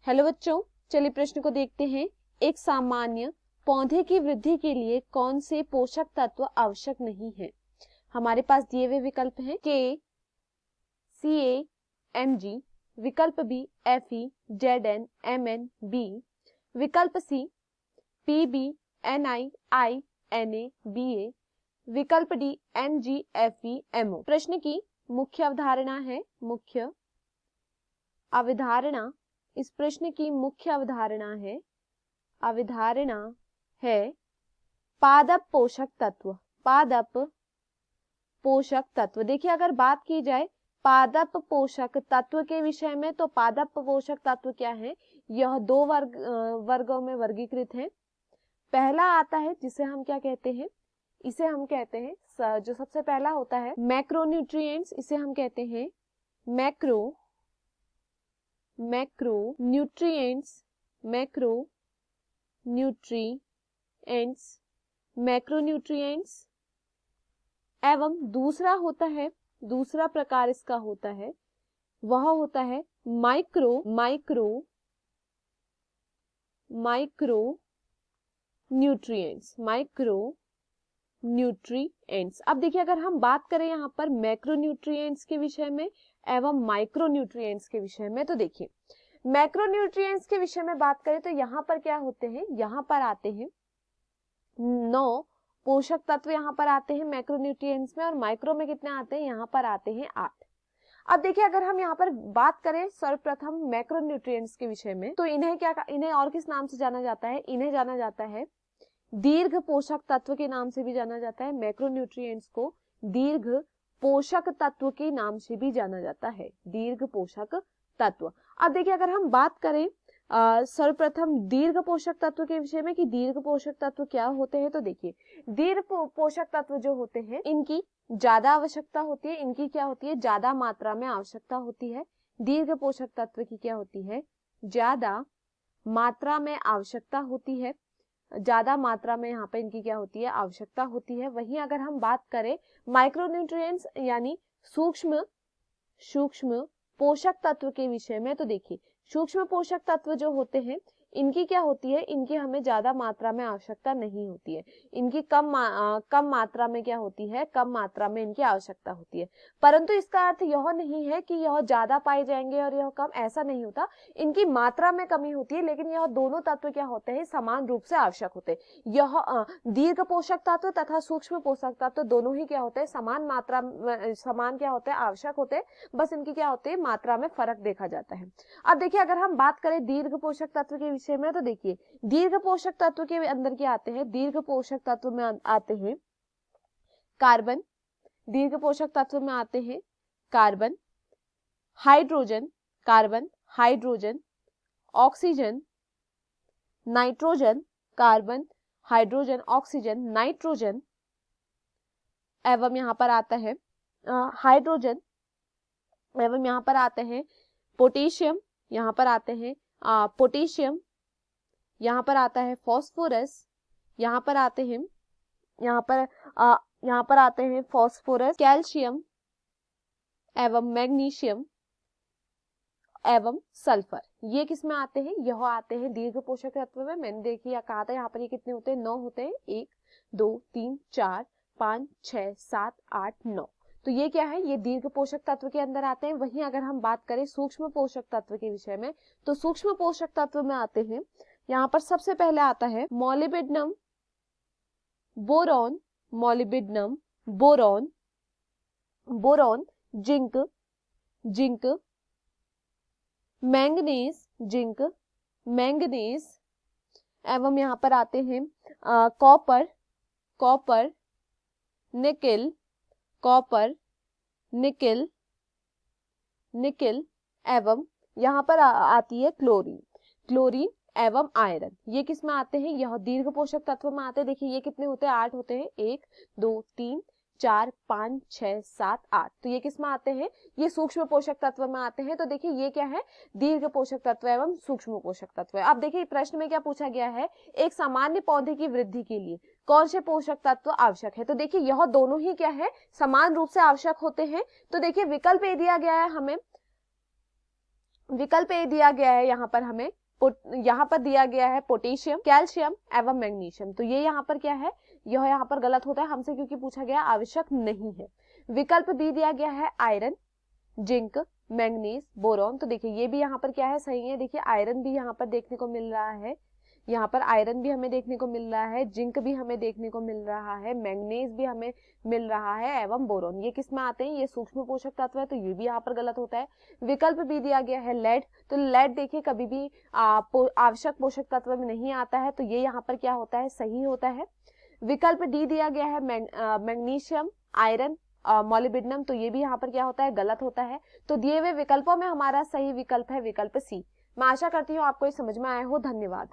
Hello बच्चों, चलिए प्रश्न को देखते हैं। एक सामान्य पौधे की वृद्धि के लिए कौन से पोषक तत्व आवश्यक नहीं है? हमारे पास दिए हुए विकल्प हैं के, सी, एम जी, विकल्प B F E, Z N, M N, B, विकल्प C P B, N I, I, N A, B A, विकल्प D N G, F E, M O. प्रश्न की मुख्य अवधारणा है, मुख्य अवधारणा, इस प्रश्न की मुख्य अवधारणा है पादप पोषक तत्व। पादप पोषक तत्व, देखिए अगर बात की जाए पादप पोषक तत्व के विषय में, तो पादप पोषक तत्व क्या है? यह दो वर्गों में वर्गीकृत है। पहला आता है जिसे हम क्या कहते हैं? इसे हम कहते हैं, जो सबसे पहला होता है मैक्रोन्यूट्रिएंट्स, इसे हम कहते हैं मैक्रोन्यूट्रिएंट्स। एवं दूसरा प्रकार इसका होता है, वह होता है माइक्रो न्यूट्रिएंट्स। अब देखिए अगर हम बात करें यहाँ पर मैक्रोन्यूट्रिएंट्स के विषय में एवं माइक्रोन्यूट्रिएंट्स के विषय में, तो देखिए मैक्रोन्यूट्रिएंट्स के विषय में बात करें तो यहाँ पर क्या होते हैं? यहाँ पर आते हैं 9 पोषक तत्व यहाँ पर आते हैं मैक्रोन्यूट्रिएंट्स में, और माइक्रो में कितने आते हैं? यहाँ पर आते हैं 8। अब देखिए अगर हम यहाँ पर बात करें सर्वप्रथम मैक्रोन्यूट्रिएंट्स के विषय में, तो इन्हें और किस नाम से जाना जाता है? इन्हें जाना जाता है दीर्घ पोषक तत्व के नाम से भी जाना जाता है। मैक्रोन्यूट्रिएंट्स को दीर्घ पोषक तत्व के नाम से भी जाना जाता है, दीर्घ पोषक तत्व। अब देखिए अगर हम बात करें सर्वप्रथम दीर्घ पोषक तत्व के विषय में कि दीर्घ पोषक तत्व क्या होते हैं, तो देखिए दीर्घ पोषक तत्व जो होते हैं इनकी ज्यादा आवश्यकता होती है, इनकी क्या होती है? ज्यादा मात्रा में आवश्यकता होती है। दीर्घ पोषक तत्व की क्या होती है? ज्यादा मात्रा में आवश्यकता होती है, ज्यादा मात्रा में यहाँ पे इनकी क्या होती है? आवश्यकता होती है। वहीं अगर हम बात करें माइक्रोन्यूट्रिएंट्स यानी सूक्ष्म पोषक तत्व के विषय में, तो देखिए सूक्ष्म पोषक तत्व जो होते हैं इनकी क्या होती है? इनकी हमें ज्यादा मात्रा में आवश्यकता नहीं होती है, इनकी कम मात्रा में क्या होती है? कम मात्रा में इनकी आवश्यकता होती है। परंतु इसका अर्थ यह नहीं है कि यह ज्यादा पाए जाएंगे और यह कम, ऐसा नहीं होता। इनकी मात्रा में कमी होती है, लेकिन यह दोनों तत्व क्या होते हैं? समान रूप से आवश्यक होते हैं। यह दीर्घ पोषक तत्व तथा सूक्ष्म पोषक तत्व दोनों ही क्या होते हैं? समान क्या होते हैं? आवश्यक होते हैं, बस इनकी क्या होती है? मात्रा में फर्क देखा जाता है। अब देखिए अगर हम बात करें दीर्घ पोषक तत्व के विषय में, तो देखिए दीर्घ पोषक तत्व के अंदर क्या आते हैं? दीर्घ पोषक तत्व में आते हैं कार्बन, दीर्घ पोषक तत्व में आते हैं carbon, hydrogen, oxygen, nitrogen, carbon, hydrogen, oxygen, nitrogen, एवं यहाँ पर आता है हाइड्रोजन, एवं यहाँ पर आते हैं पोटेशियम, यहाँ पर आते हैं पोटेशियम, यहाँ पर आता है फॉस्फोरस, यहाँ पर आते हैं फॉस्फोरस, कैल्शियम एवं मैग्नीशियम एवं सल्फर। ये किस में आते हैं? यह आते हैं दीर्घ पोषक तत्व में। मैंने देखिए कहा था यहाँ पर ये कितने होते हैं? 9 होते हैं। 1 2 3 4 5 6 7 8 9। तो ये क्या है? ये दीर्घ पोषक तत्व के अंदर आते हैं। वहीं अगर हम बात करें सूक्ष्म पोषक तत्व के विषय में, तो सूक्ष्म पोषक तत्व में आते हैं, यहाँ पर सबसे पहले आता है मोलिब्डेनम, बोरॉन, जिंक, मैंगनीज, एवं यहाँ पर आते हैं कॉपर, निकिल, एवं यहाँ पर आती है क्लोरीन एवं आयरन। ये किस में आते हैं? यह दीर्घ पोषक तत्व में आते हैं। देखिए ये कितने होते हैं? 8 होते हैं। 1 2 3 4 5 6 7 8। तो ये किस में आते हैं? ये सूक्ष्म पोषक तत्व में आते हैं। तो देखिए ये क्या है? दीर्घ पोषक तत्व एवं सूक्ष्म पोषक तत्व है। अब देखिए प्रश्न में क्या पूछा गया है? एक सामान्य पौधे की वृद्धि के लिए कौन से पोषक तत्व आवश्यक है? तो देखिए यह दोनों ही क्या है? समान रूप से आवश्यक होते हैं। तो देखिए विकल्प ए दिया गया है हमें विकल्प ए दिया गया है यहाँ पर हमें, यहाँ पर दिया गया है पोटेशियम, कैल्शियम एवं मैग्नीशियम, तो ये यहाँ पर क्या है, यह यहाँ पर गलत होता है हमसे, क्योंकि पूछा गया आवश्यक नहीं है। विकल्प बी दिया गया है आयरन, जिंक, मैंगनीज, बोरॉन, तो देखिए ये भी यहाँ पर क्या है, सही है। देखिए आयरन भी यहाँ पर देखने को मिल रहा है, यहाँ पर आयरन भी हमें देखने को मिल रहा है, जिंक भी हमें देखने को मिल रहा है, मैंगनीज भी हमें मिल रहा है एवं बोरॉन। ये किस में आते हैं, ये सूक्ष्म पोषक तत्व है, तो ये भी यहाँ पर गलत होता है। विकल्प भी दिया गया है लेड, तो लेड देखिए कभी भी आवश्यक पोषक तत्व में नहीं आता है, तो ये यहाँ पर क्या होता है, सही होता है। विकल्प डी दिया गया है मैग्नीशियम, आयरन, मॉलिब्डेनम, तो ये भी यहाँ पर क्या होता है, गलत होता है। तो दिए हुए विकल्पों में हमारा सही विकल्प है विकल्प सी। मैं आशा करती हूँ आपको ये समझ में आया हो। धन्यवाद।